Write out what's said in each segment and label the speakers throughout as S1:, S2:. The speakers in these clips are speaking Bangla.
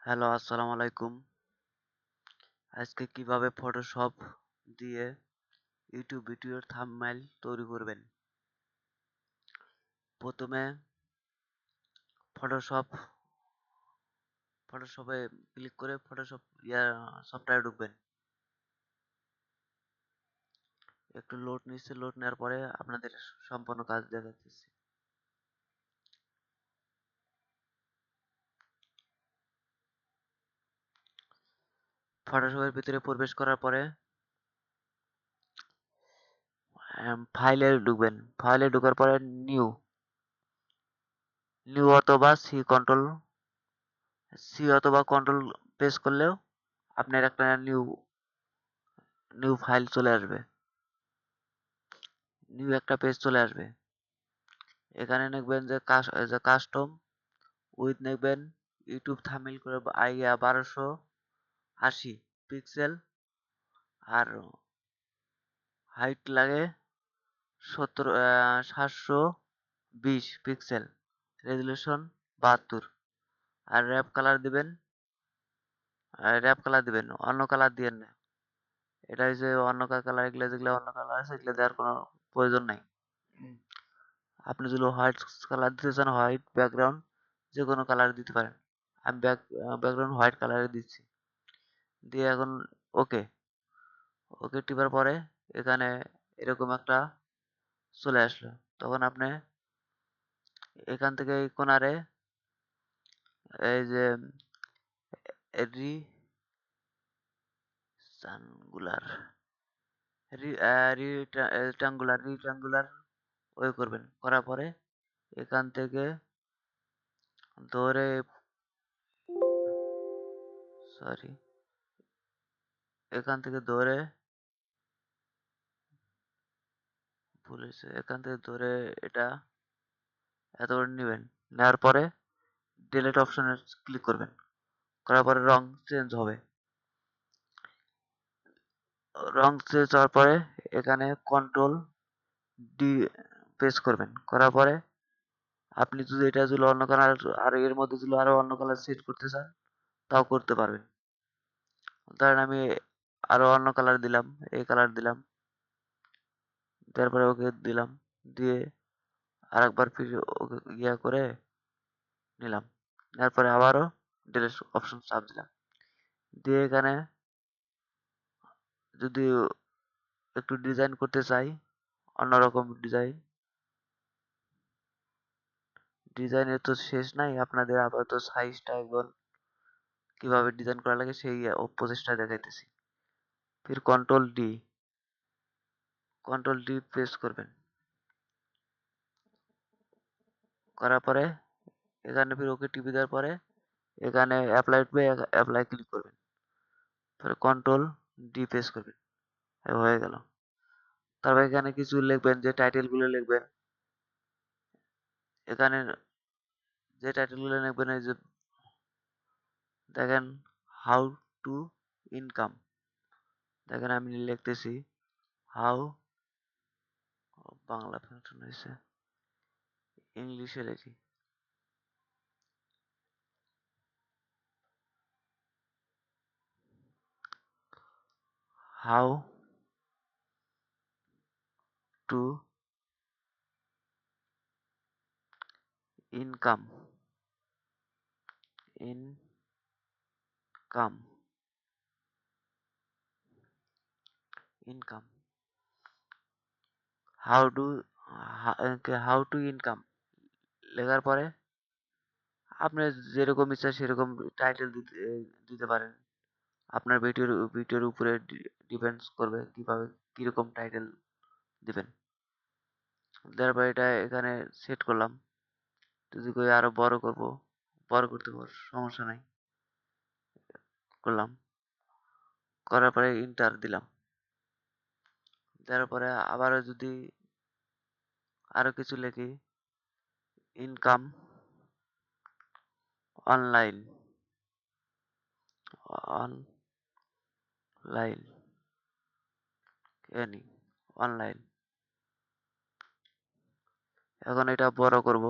S1: হ্যালো, আসসালামু আলাইকুম। আজকে কিভাবে ফটোশপ দিয়ে ইউটিউব ভিডিওর থাম্বনেইল তৈরি করবেন। প্রথমে ফটোশপ ফটোশপে ক্লিক করে ফটোশপ সফটওয়্যারে ঢুকবেন। একটু লোড নিচ্ছে, লোড নেওয়ার পরে আপনাদের সম্পূর্ণ কাজ দেখাচ্ছি। ফটোশপের ভিতরে প্রবেশ করার পরে ফাইলে ঢুকবেন। ফাইলে ঢোকার পরে নিউ নিউ অথবা সি অথবা কন্ট্রোল প্রেস করলেও আপনার একটা নিউ নিউ ফাইল চলে আসবে। নিউ একটা পেজ চলে আসবে। এখানে লিখবেন যে কাস্টম উইথ লিখবেন ইউটিউব থাম্বনেইল করে 1280 পিক্সেল আর হাইট লাগে 720 পিক্সেল, রেজুলেশন 72 আর র্যাপ কালার দিবেন, অন্য কালার দিয়েন না। এটা হচ্ছে অন্য কালার, এগুলো যেগুলো অন্য কালার আছে এগুলো দেওয়ার কোনো প্রয়োজন নাই। আপনি যদি হোয়াইট কালার দিতে চান হোয়াইট ব্যাকগ্রাউন্ড যে কোনো কালার দিতে পারেন। আমি ব্যাকগ্রাউন্ড হোয়াইট কালারে দিচ্ছি। দিয়ে এখন ওকে ওকে টিপার পরে এখানে এরকম একটা চলে আসলো। তখন আপনি এখান থেকে এই কোণারে এই যে রিচাঙ্গুলার রিট্যাঙ্গুলার ওই করবেন। করার পরে এখান থেকে ধরে সরি এখান থেকে ধরে ভুল হয়েছে। এখান থেকে ধরে এটা এত করে নিবেন। নেওয়ার পরে ডিলিট অপশনে ক্লিক করবেন। করার পরে রং চেঞ্জ হবে। রং চেঞ্জ হওয়ার পরে এখানে কন্ট্রোল ডি প্রেস করবেন। করার পরে আপনি যদি এটা যদি অন্য কালার আর এর মধ্যে যদি আরো অন্য কালার সেট করতে চান তাও করতে পারবেন। ধরেন আমি আরো অন্য কালার দিলাম, এই কালার দিলাম, তারপরে ওকে দিলাম, দিয়ে আরেকবার ফির ওকে করে নিলাম। তারপরে আবারও ডিলিট অপশন চাপ দিলাম। দিয়ে এখানে যদি একটু ডিজাইন করতে চাই, অন্যরকম ডিজাইনের তো শেষ নাই। আপনাদের আপাতত সাইজটা একবার কিভাবে ডিজাইন করা লাগে সেই প্রচেষ্টা দেখাইতেছি। ফির কন্ট্রোল ডি প্রেস করবেন। করার পরে এখানে ফির ওকে টিপে দেওয়ার পরে এখানে অ্যাপ্লাই উঠবে, অ্যাপ্লাই ক্লিক করবেন। পরে কন্ট্রোল ডি প্রেস করবেন। হয়ে গেল। তারপর এখানে কিছু লিখবেন, যে টাইটেল গুলো লিখবেন। এখানে যে টাইটেল গুলো লিখবেন এই যে দেখেন হাউ টু ইনকাম। দেখেন আমি লিখতেছি হাউ, বাংলা ফাংশন হয়েছে, ইংলিশে লিখি how to income income income how to how to income লেখার পরে আপনি যেরকম ইচ্ছা সেরকম টাইটেল দিতে পারেন। আপনার ভিডিওর উপরে ডিপেন্ডস করবে কিভাবে কিরকম টাইটেল দিবেন। দেওয়ার পরে এটা এখানে সেট করলাম। যদি কই আরো বড় করব, বড় করতে পারবো, সমস্যা নাই। করলাম। করার পরে ইন্টার দিলাম। দেওয়ার পরে আবারও যদি আরো কিছু লিখি, income online online any online. এখন এটা বড় করব।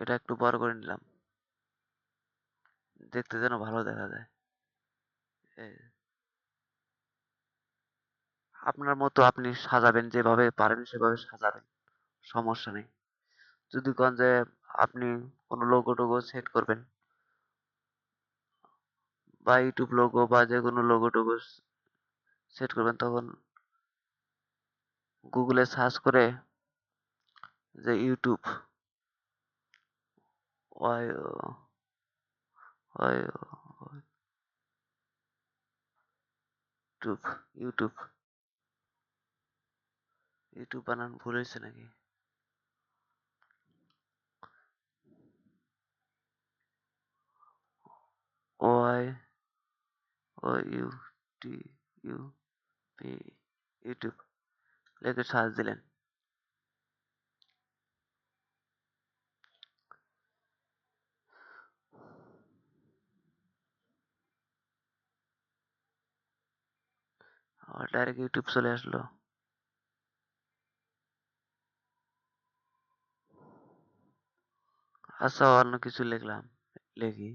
S1: এটা একটু বড় করে নিলাম, দেখতে যেন ভালো দেখা যায়। এই, আপনার মতো আপনি সাজাবেন, যেভাবে পারেন সেভাবে সাজাবেন, সমস্যা নেই। যদি কোন যে আপনি কোনো লোগো টোগো সেট করবেন, বা ইউটিউব লোগো বা যে কোনো লোগো টোগো সেট করবেন, তখন গুগলে সার্চ করে যে YouTube, Y Y YouTube, YouTube, YouTube বানান ভুল হয়েছে নাকি? Y O U T U P, YouTube লিখে সার্চ দিলেন। আর ডাইরেক্ট ইউটিউব চলে আসলো। আচ্ছা, অন্য কিছু লিখলাম, লিখি,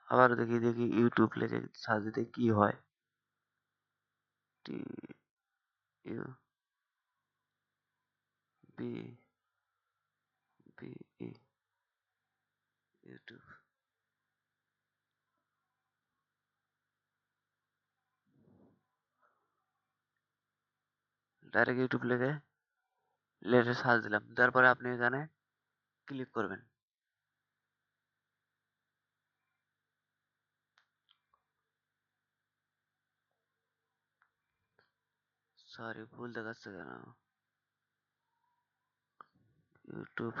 S1: আবার দেখি দেখি ইউটিউব লিখে সার্চ দিতে কি হয়। T U B B E, YouTube, direct YouTube লিখে লেটে সার্চ দিলাম, তারপরে আপনি এখানে ক্লিক করবেন। সরি, ভুল দেখাচ্ছে কেন? ইউটিউব,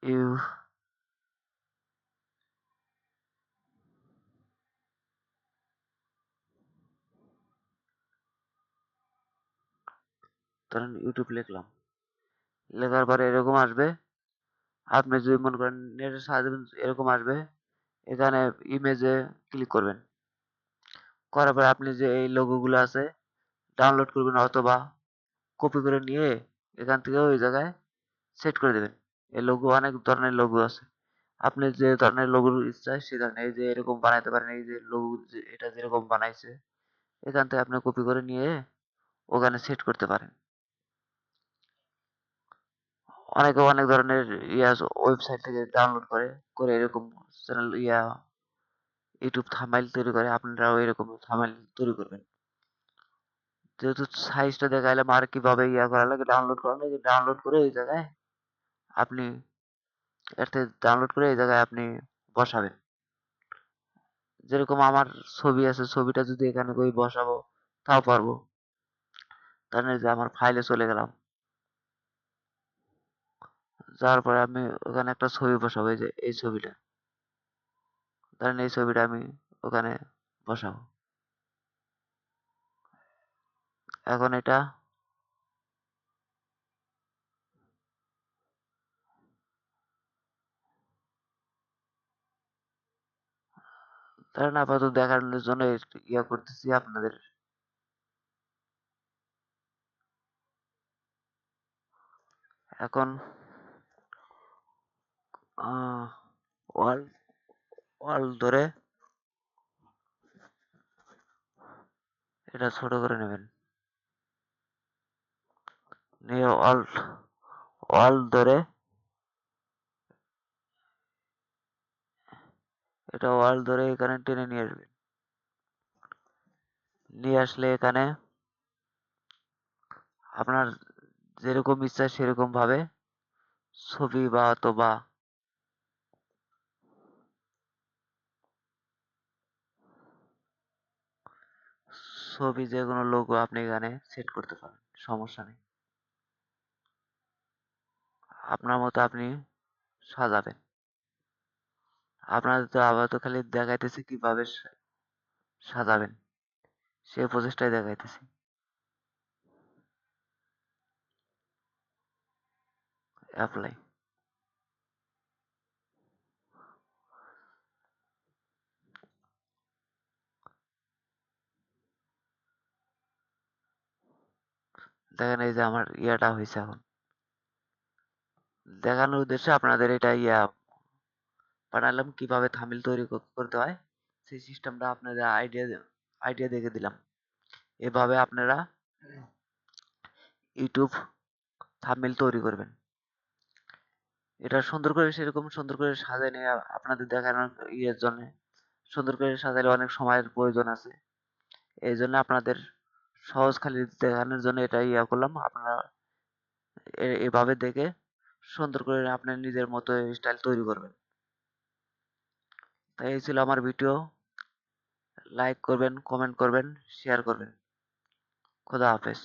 S1: ইউ, ধরেন ইউটিউব লিখলাম, লেখার পরে এরকম আসবে। আপনি যদি মনে করেন নেটে সার্চ দেবেন, এরকম আসবে। এখানে ইমেজে ক্লিক করবেন, করার পরে আপনি যে এই লোগোগুলো আছে ডাউনলোড করবেন, অথবা কপি করে নিয়ে এখান থেকে ওই জায়গায় সেট করে দেবেন। এই লোগো, অনেক ধরনের লোগো আছে, আপনি যে ধরনের লোগোর ইচ্ছা সেই ধরনের, এই যে এরকম বানাইতে পারেন, এই যে লোগো এটা যেরকম বানাইছে এখান থেকে আপনি কপি করে নিয়ে ওখানে সেট করতে পারেন। অনেকে অনেক ধরনের ইয়া ওয়েবসাইট থেকে ডাউনলোড করে করে এরকম চ্যানেল ইয়া ইউটিউব থাম্বনেইল তৈরি করে, আপনারাও এরকম থাম্বনেইল তৈরি করবেন। যেহেতু সাইজটা দেখাইলাম, আর কিভাবে ইয়া করা লাগে, ডাউনলোড করা লাগে, ডাউনলোড করে এই জায়গায় আপনি এর থেকে ডাউনলোড করে এই জায়গায় আপনি বসাবেন। যেরকম আমার ছবি আছে, ছবিটা যদি এখানে কই বসাবো তাও পারবো। তার মানে যে আমার ফাইলে চলে গেলাম, যাওয়ার পরে আমি ওখানে একটা ছবি বসাবো, এই যে এই ছবিটা, ধরেন এই ছবিটা আমি ওখানে বসাবো। এখন এটা ধরেন আপাতত দেখানোর জন্য ইয়া করতেছি আপনাদের। এখন ওয়াল ওয়াল ধরে এটা ছোট করে নেবেন, নিয়ে ওয়াল ওয়াল ধরে এটা ওয়াল ধরে এখানে টেনে নিয়ে আসবেন। নিয়ে আসলে এখানে আপনার যেরকম ইচ্ছা সেরকম ভাবে ছবি বা অথবা ছবি, যে কোনো লোগো আপনি এখানে সেট করতে পারেন, সমস্যা নেই। আপনার মতো আপনি সাজাবেন। আপনাদের তো আপাতত খালি দেখাইতেছি কিভাবে সাজাবেন, সেই প্রচেষ্টাই দেখাইতেছি। অ্যাপ্লাই, দেখেন এই যে আমার ইয়াটা হয়েছে এখন। দেখানোর উদ্দেশ্যে আপনাদের এটা ইয়া বানালাম কিভাবে থাম্বনেল তৈরি করতে হয় সেই সিস্টেমটা আপনাদের আইডিয়া দেখে দিলাম। এভাবে আপনারা ইউটিউব থাম্বনেল তৈরি করবেন। এটা সুন্দর করে সেরকম সুন্দর করে সাজায় নিয়ে আপনাদের দেখানোর ইয়ের জন্য সুন্দর করে সাজালে অনেক সময়ের প্রয়োজন আছে। এই জন্য আপনাদের সহজ খালি দেখানোর জন্য এটা ইয়া করলাম। আপনারা এভাবে দেখে সুন্দর করে আপনার নিজের মতো স্টাইল তৈরি করবেন। তাই এই ছিল আমার ভিডিও। লাইক করবেন, কমেন্ট করবেন, শেয়ার করবেন। খোদা হাফেজ।